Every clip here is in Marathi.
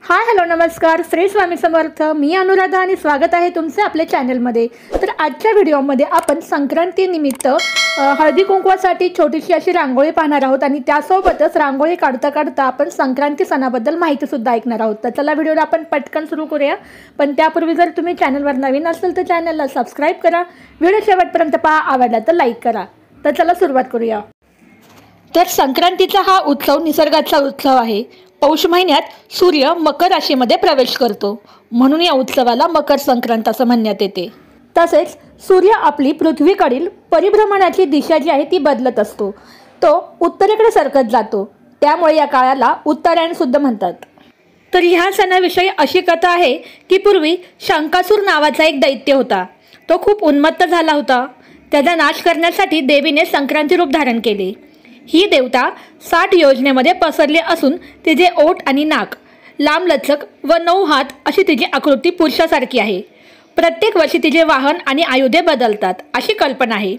हाय हॅलो नमस्कार, श्री स्वामी समर्थ. मी अनुराधा आणि स्वागत आहे तुमचे आपल्या चॅनलमध्ये. तर आजच्या व्हिडिओमध्ये आपण संक्रांतीनिमित्त हळदी कुंकवासाठी छोटीशी अशी रांगोळी पाहणार आहोत आणि त्यासोबतच रांगोळी काढता काढता आपण संक्रांती सणाबद्दल माहितीसुद्धा ऐकणार आहोत. तर चला व्हिडिओला आपण पटकन सुरू करूया. पण त्यापूर्वी जर तुम्ही चॅनलवर नवीन असाल तर चॅनलला सबस्क्राईब करा. व्हिडिओ शेवटपर्यंत पहा, आवडला तर लाईक करा. तर चला सुरुवात करूया. तर संक्रांतीचा हा उत्सव निसर्गाचा उत्सव आहे. पौष महिन्यात सूर्य मकर राशीमध्ये प्रवेश करतो, म्हणून या उत्सवाला मकर संक्रांत असं म्हणण्यात येते. तसेच सूर्य आपली पृथ्वीकडील परिभ्रमणाची दिशा जी आहे ती बदलत असतो. तो उत्तरेकडे सरकत जातो, त्यामुळे या काळाला उत्तरायण सुद्धा म्हणतात. तर ह्या सणाविषयी अशी कथा आहे की पूर्वी शंकासूर नावाचा एक दैत्य होता. तो खूप उन्मत्त झाला होता. त्याचा नाश करण्यासाठी देवीने संक्रांती रूप धारण केले. ही देवता 60 योजनेमध्ये पसरली असून तिचे ओठ आणि नाक लांबलचक व 9 हात अशी तिची आकृती पुरुषासारखी आहे. प्रत्येक वर्षी तिचे वाहन आणि आयुधे बदलतात अशी कल्पना आहे.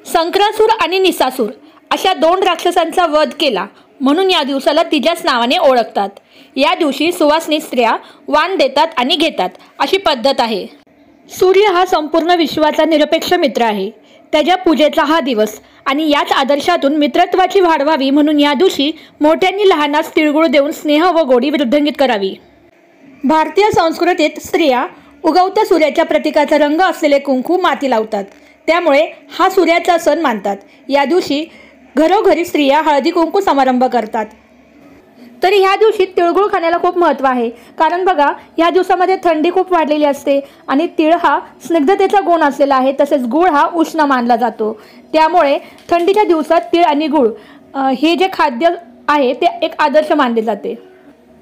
संक्रासूर आणि निसासूर अशा 2 राक्षसांचा वध केला, म्हणून या दिवसाला तिच्याच नावाने ओळखतात. या दिवशी सुवासिनी स्त्रिया वाण देतात आणि घेतात अशी पद्धत आहे. सूर्य हा संपूर्ण विश्वाचा निरपेक्ष मित्र आहे. त्याच्या पूजेचा हा दिवस आणि याच आदर्शातून मित्रत्वाची वाढ व्हावी म्हणून या दिवशी मोठ्यांनी लहानास तिळगुळ देऊन स्नेह व गोडी वृद्धिंगित करावी. भारतीय संस्कृतीत स्त्रिया उगवत्या सूर्याच्या प्रतीकाचा रंग असलेले कुंकू माती लावतात, त्यामुळे हा सूर्याचा सण मानतात. या दिवशी घरोघरी स्त्रिया हळदी कुंकू समारंभ करतात. तरी ह्या दिवशी तिळगुळ खाण्याला खूप महत्त्व आहे. कारण बघा, ह्या दिवसामध्ये थंडी खूप वाढलेली असते आणि तीळ हा स्निग्धतेचा गुण असलेला आहे. तसेच गूळ हा उष्ण मानला जातो, त्यामुळे थंडीच्या दिवसात तीळ आणि गूळ हे जे खाद्य आहे ते एक आदर्श मानले जाते.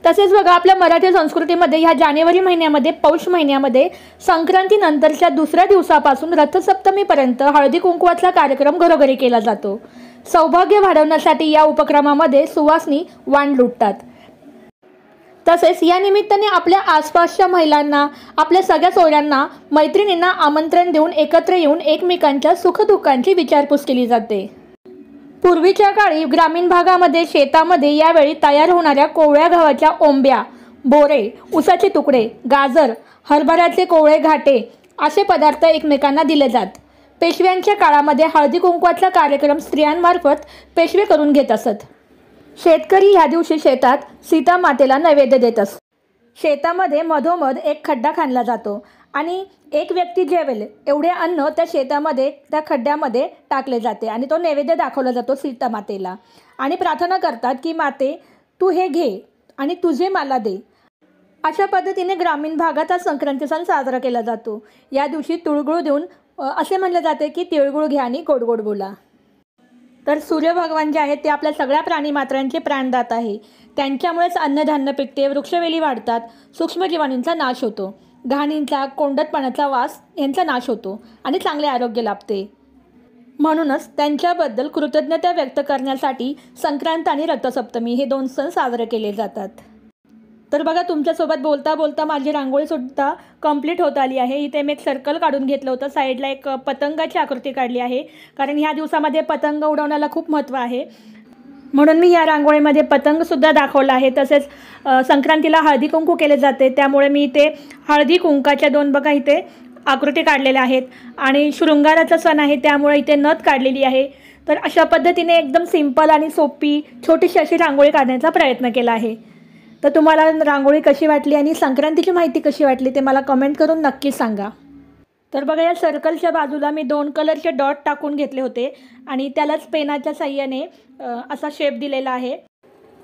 तसेच बघा, आपल्या मराठी संस्कृतीमध्ये ह्या जानेवारी महिन्यामध्ये पौष महिन्यामध्ये संक्रांतीनंतरच्या दुसऱ्या दिवसापासून रथसप्तमीपर्यंत हळदी कुंकवाचा कार्यक्रम घरोघरी केला जातो. सौभाग्य वाढवण्यासाठी या उपक्रमामध्ये सुवासिनी वाण लुटतात. तसेच या निमित्ताने आपल्या आसपासच्या महिलांना, आपल्या सगळ्या सोयऱ्यांना, मैत्रिणींना आमंत्रण देऊन एकत्र येऊन एकमेकांच्या सुखदुःखांची विचारपूस केली जाते. पूर्वीच्या काळी ग्रामीण भागामध्ये शेतामध्ये यावेळी तयार होणाऱ्या कोवळ्या गव्हाच्या ओंब्या, बोरे, उसाचे तुकडे, गाजर, हरभऱ्याचे कोवळे घाटे असे पदार्थ एकमेकांना दिले जात. पेशव्यांच्या काळामध्ये हळदी कुंकवाचा कार्यक्रम स्त्रियांमार्फत पेशवे करून घेत असत. शेतकरी ह्या दिवशी शेतात सीता मातेला नैवेद्य देत असतो. शेतामध्ये मधोमध एक खड्डा खणला जातो आणि एक व्यक्ती जेवेल एवढे अन्न त्या शेतामध्ये त्या खड्ड्यामध्ये टाकले जाते आणि तो नैवेद्य दाखवला जातो सीता मातेला आणि प्रार्थना करतात की माते तू हे घे आणि तुझे मला दे. अशा पद्धतीने ग्रामीण भागात हा संक्रांती सण साजरा केला जातो. या दिवशी तिळगुळ देऊन असे म्हणले जाते की तिळगुळ घ्या आणि गोड गोड बोला. तर सूर्य भगवान जे आहेत ते आपल्या सगळ्या प्राणीमात्रांचे प्राणदात आहे. त्यांच्यामुळेच अन्नधान्य पिकते, वृक्षवेली वाढतात, सूक्ष्मजीवाणूंचा नाश होतो, घाणींचा, कोंडतपणाचा वास यांचा नाश होतो आणि चांगले आरोग्य लाभते. म्हणूनच त्यांच्याबद्दल कृतज्ञता व्यक्त करण्यासाठी संक्रांत आणि रथसप्तमी हे 2 सण साजरे केले जातात. तर बघा, तुमच्यासोबत बोलता बोलता माझी रांगोळीसुद्धा कंप्लीट होत आली आहे. इथे मी एक सर्कल काढून घेतलं होतं. साईडला एक पतंगाची आकृती काढली आहे, कारण ह्या दिवसामध्ये पतंग उडवण्याला खूप महत्त्व आहे, म्हणून मी ह्या रांगोळीमध्ये पतंगसुद्धा दाखवला आहे. तसेच संक्रांतीला हळदी कुंकू केले जाते, त्यामुळे मी इथे हळदी कुंकाच्या 2 बघा इथे आकृती काढलेल्या आहेत आणि शृंगाराचा सण आहे त्यामुळे इथे नथ काढलेली आहे. तर अशा पद्धतीने एकदम सिंपल आणि सोपी छोटीशी अशी रांगोळी काढण्याचा प्रयत्न केला आहे. तर तुम्हाला रांगोळी कशी वाटली आणि संक्रांतीची माहिती कशी वाटली ते मला कमेंट करून नक्की सांगा. तर बघा, या सर्कलच्या बाजूला मी 2 कलरचे डॉट टाकून घेतले होते आणि त्यालाच पेनाच्या साह्याने असा शेप दिलेला आहे.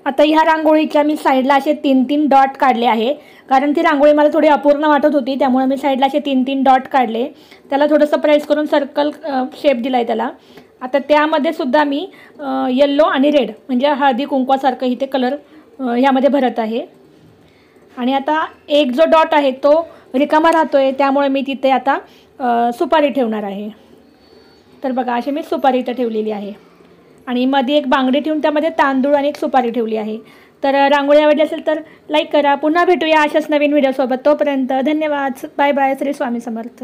आता ह्या रांगोळीच्या मी साईडला असे 3-3 डॉट काढले आहे, कारण ती रांगोळी मला थोडी अपूर्ण वाटत होती, त्यामुळे मी साईडला असे 3-3 डॉट काढले. त्याला थोडंसं प्रेस करून सर्कल शेप दिला आहे त्याला. आता त्यामध्ये सुद्धा मी येल्लो आणि रेड म्हणजे हळदी कुंकवासारखं इथे कलर ह्यामध्ये भरत आहे. आणि आता एक जो डॉट आहे तो रिकामा राहतो आहे, त्यामुळे मी तिथे आता सुपारी ठेवणार आहे. तर बघा, अशी मी सुपारी इथं ठेवलेली आहे आणि मध्ये एक बांगडी ठेवून त्यामध्ये तांदूळ आणि एक सुपारी ठेवली आहे. तर रांगोळी आवडली असेल तर लाईक करा. पुन्हा भेटूया अशाच नवीन व्हिडिओसोबत. तोपर्यंत धन्यवाद. Bye bye. श्री स्वामी समर्थ.